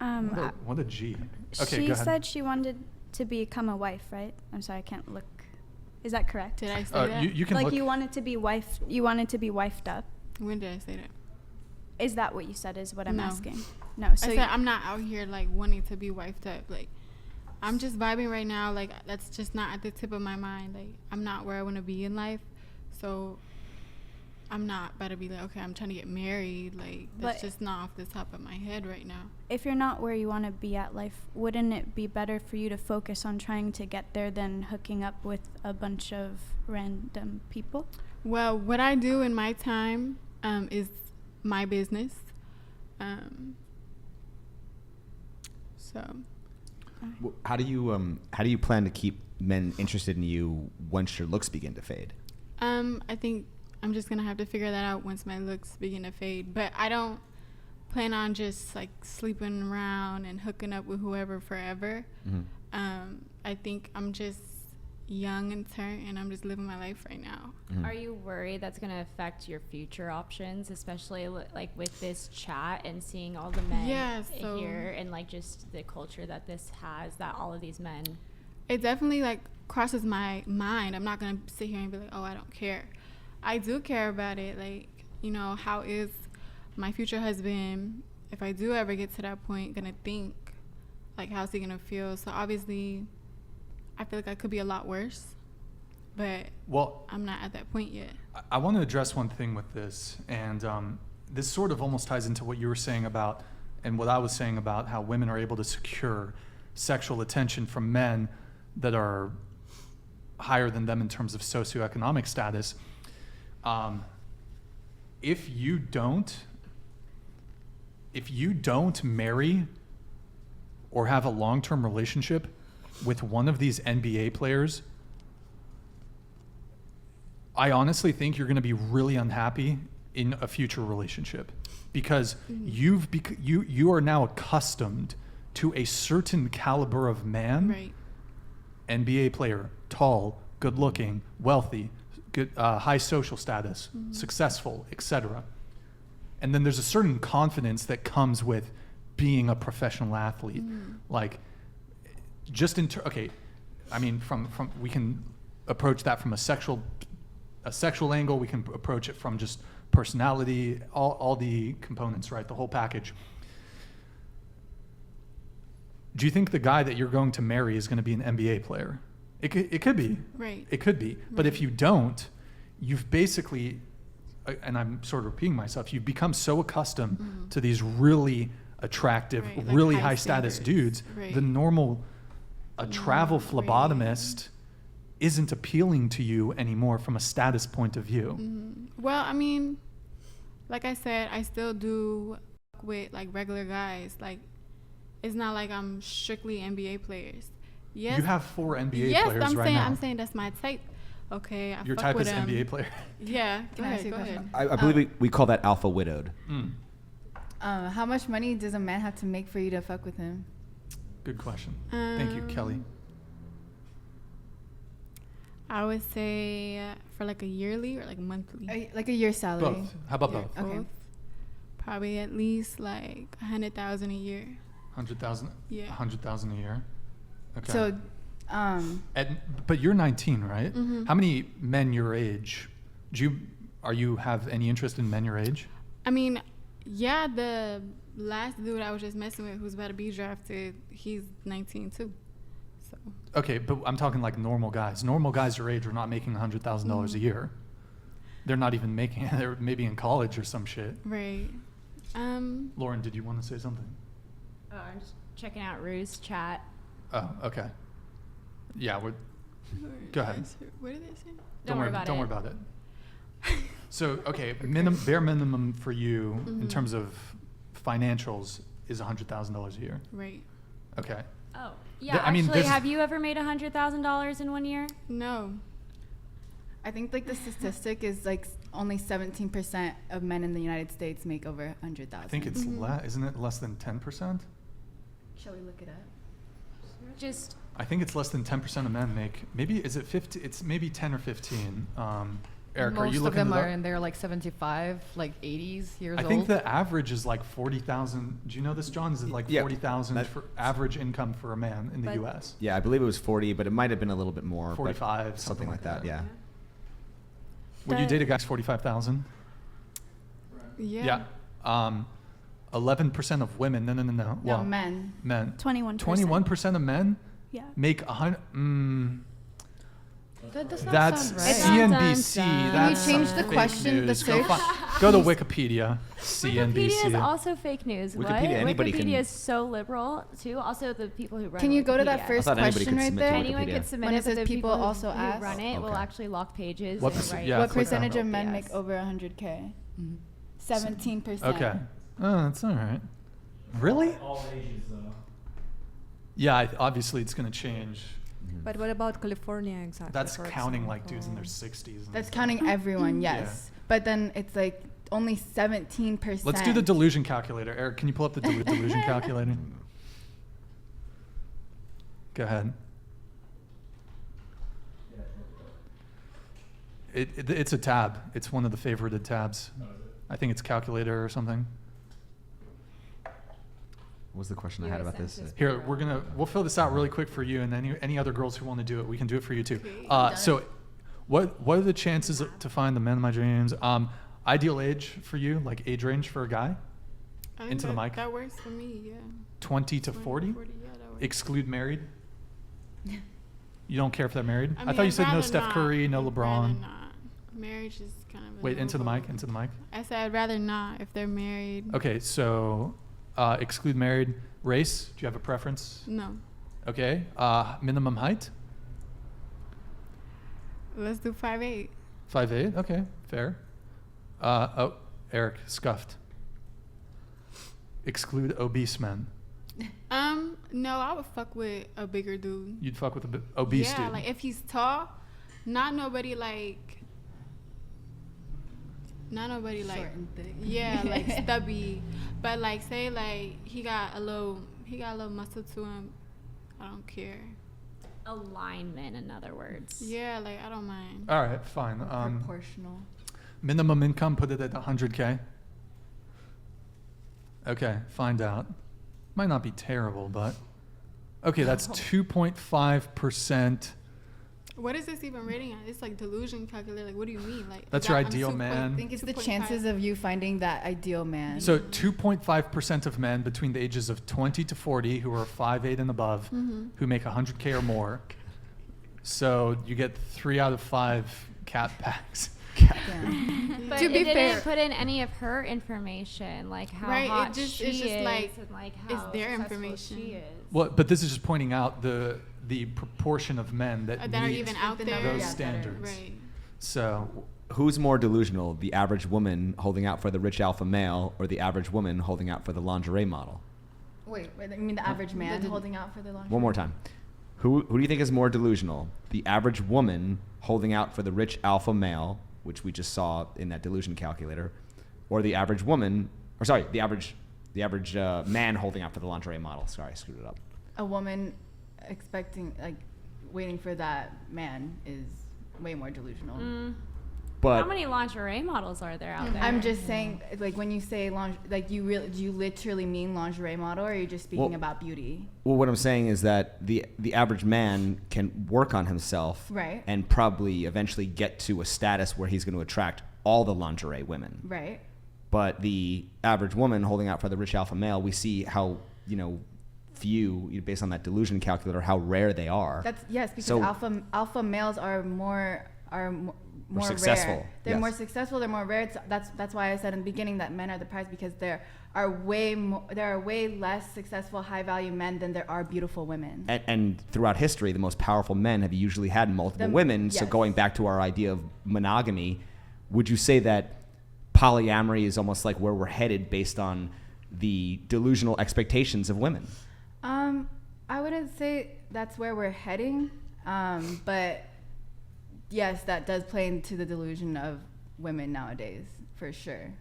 What a G. Okay, she go ahead. said she wanted to become a wife, right? I'm sorry, I can't look. Is that correct? Did I say that? You can like look. you wanted to be wifed up. When did I say that? Is that what you said is what I'm No. asking? No. So I said I'm not out here like wanting to be wifed up. Like I'm just vibing right now. Like that's just not at the tip of my mind. Like I'm not where I want to be in life. So I'm not about to be like, okay, I'm trying to get married. Like that's just not off the top of my head right now. if you're not where you want to be at life, wouldn't it be better for you to focus on trying to get there than hooking up with a bunch of random people? Well, what I do in my time is my business. How do you plan to keep men interested in you once your looks begin to fade? I think I'm just gonna have to figure that out once my looks begin to fade. But I don't plan on just like sleeping around and hooking up with whoever forever. Mm-hmm. I think I'm just young and turnt, and I'm just living my life right now. Mm-hmm. Are you worried that's going to affect your future options, especially like with this chat and seeing all the men here and like just the culture that this has, that all of these men? It definitely like crosses my mind. I'm not going to sit here and be like, oh, I don't care. I do care about it. Like, you know, how is my future husband, if I do ever get to that point, going to think? Like, how's he going to feel? So obviously, I feel like I could be a lot worse, but I'm not at that point yet. I want to address one thing with this, and this sort of almost ties into what you were saying about, and what I was saying about how women are able to secure sexual attention from men that are higher than them in terms of socioeconomic status. If you don't marry or have a long-term relationship with one of these NBA players, I honestly think you're going to be really unhappy in a future relationship, because you are now accustomed to a certain caliber of man, Right. NBA player, tall, good-looking, wealthy, good, high social status, successful, etc. And then there's a certain confidence that comes with being a professional athlete, like. Just okay, I mean, from we can approach that from a sexual angle. We can approach it from just personality, all the components, right? The whole package. Do you think the guy that you're going to marry is going to be an NBA player? It could be. Right. It could be. But if you don't, you've basically, and I'm sort of repeating myself, you've become so accustomed to these really attractive, Right, like really high high status standards. dudes. Right. The normal. A travel phlebotomist isn't appealing to you anymore from a status point of view. Well, I mean, like I said, I still do with like regular guys. Like, it's not like I'm strictly NBA players. Yes, You have 4 NBA yes, players I'm right saying now. I'm saying that's my type. Okay, Your fuck type with is them. NBA player. Yeah, go Can I ask ahead. you Go a ahead. question? I believe we call that alpha widowed. How much money does a man have to make for you to fuck with him? Good question. Thank you, Kelly. I would say for like a yearly or like monthly. Like a year's salary. Both. How about both? Okay. Both. Probably at least like 100,000 a year. 100,000. Yeah. 100,000 a year. Okay. So, But you're 19, right? Mm-hmm. How many men your age? Do you have any interest in men your age? I mean, yeah, the last dude I was just messing with who's about to be drafted, he's 19 too. So. Okay, but I'm talking like normal guys. Normal guys your age are not making $100,000 a year. They're not even making it. They're maybe in college or some shit. Right. Lauren, did you want to say something? Oh, I'm just checking out Rue's chat. Oh, okay. Yeah, go ahead. What did they say? Don't worry about it. So, okay, bare minimum for you in terms of financials is $100,000 a year. Right. Okay. Oh, yeah. I mean, actually, there's- have you ever made $100,000 in 1 year? No. I think like the statistic is like only 17% of men in the United States make over 100,000. I think it's isn't it less than 10%? Shall we look it up? Just I think it's less than 10% of men make. Maybe is it 50? It's maybe 10 or 15. Eric, are you Most of looking them it up? are in their like 75, like 80s years I old. think the average is like 40,000. Do you know this, John? Is it like Yeah, 40,000 that- for average income for a man in the But- U.S.? Yeah, I believe it was 40, but it might have been a little bit more. but 45, something like that. Yeah. Would you The- date a guy who's 45,000? Yeah. 11% of women. No. No, Well, men. men. 21%. 21% of men Yeah. make 100. That does not That's sound right. CNBC. Dun, dun, dun. That's Can you change some the fake question, the news. search? Go to Wikipedia. CNBC. Wikipedia is also fake news. Wikipedia, what? anybody Wikipedia can- is so liberal too. Also, the people who run. Can you go to that Wikipedia. first thought anybody question could right submit to there? Anyone Wikipedia. could submit When it, it but says the people who- also who ask? run it will Okay. actually lock pages What and perc- write. yeah, What click that. percentage of men BS. make over 100K? 17%. Okay. Oh, that's all right. Really? All ages, though. Yeah, obviously it's going to change. But what about California exactly? That's for counting like dudes in their example? 60s. and That's stuff. counting everyone, yes. But then it's like only 17%. Let's do the delusion calculator. Eric, can you pull up the delusion calculator? Go ahead. It's a tab. It's one of the favorited tabs. I think it's calculator or something. What was the question I had about this? Here, we'll fill this out really quick for you, and any other girls who want to do it, we can do it for you too. So, what are the chances to find the man of my dreams? Ideal age for you, like age range for a guy, I think into the mic. That works for me, yeah. 20 to 40. Yeah, that works. Exclude married. You don't care if they're married. I mean, thought you I'd said no rather Steph not. Curry, no I'd LeBron. rather not. Marriage is kind of. Wait, into the mic. Into the mic. I said I'd rather not if they're married. Okay, so exclude married. Race. Do you have a preference? No. Okay. Minimum height. Let's do 5'8". 5'8". Okay, fair. Oh, Eric, scuffed. Exclude obese men. No, I would fuck with a bigger dude. You'd fuck with a obese yeah, dude. like if he's tall, not nobody like. Short and thick. Yeah, like stubby, but like say like he got a little muscle to him. I don't care. Alignment, in other words. Yeah, like I don't mind. All right, fine. Proportional. Minimum income, put it at 100K. Okay, find out. Might not be terrible, but okay, that's 2.5%. What is this even rating at? It's like delusion calculator. Like, what do you mean? Like That's that- your I'm ideal 2 man. I think it's the 2.5. chances of you finding that ideal man. So 2.5% of men between the ages of 20 to 40 who are 5'8" and above, who make 100K or more. So you get 3 out of 5 cat packs. But To it be didn't fair- put in any of her information, like how Right, it hot just- she it's just is, like, and like it's how their successful information. she is. Well, but this is just pointing out the proportion of men that That are meet even out there. those Yeah, that are- standards. Right. So Who's more delusional, the average woman holding out for the rich alpha male or the average woman holding out for the lingerie model? Wait, you mean the average man holding out for the laundry? One more time. Who do you think is more delusional? The average woman holding out for the rich alpha male, which we just saw in that delusion calculator, or the average woman, or sorry, the average man holding out for the lingerie model. Sorry, I screwed it up. A woman expecting, like, waiting for that man is way more delusional. But How many lingerie models are there out there? I'm just saying, like, when you say do you literally mean lingerie model, or are you just speaking Well- about beauty? well, what I'm saying is that the average man can work on himself, Right. and probably eventually get to a status where he's going to attract all the lingerie women. Right. But the average woman holding out for the rich alpha male, we see how few, based on that delusion calculator, how rare they are. That's yes, because So- alpha males are more successful, Rare. They're yes. more successful. They're more rare. That's why I said in the beginning that men are the prize, because there are way less successful, high value men than there are beautiful women. And throughout history, the most powerful men have usually had multiple women. So yes. going back to our idea of monogamy, would you say that polyamory is almost like where we're headed based on the delusional expectations of women? I wouldn't say that's where we're heading, but yes, that does play into the delusion of women nowadays, for sure.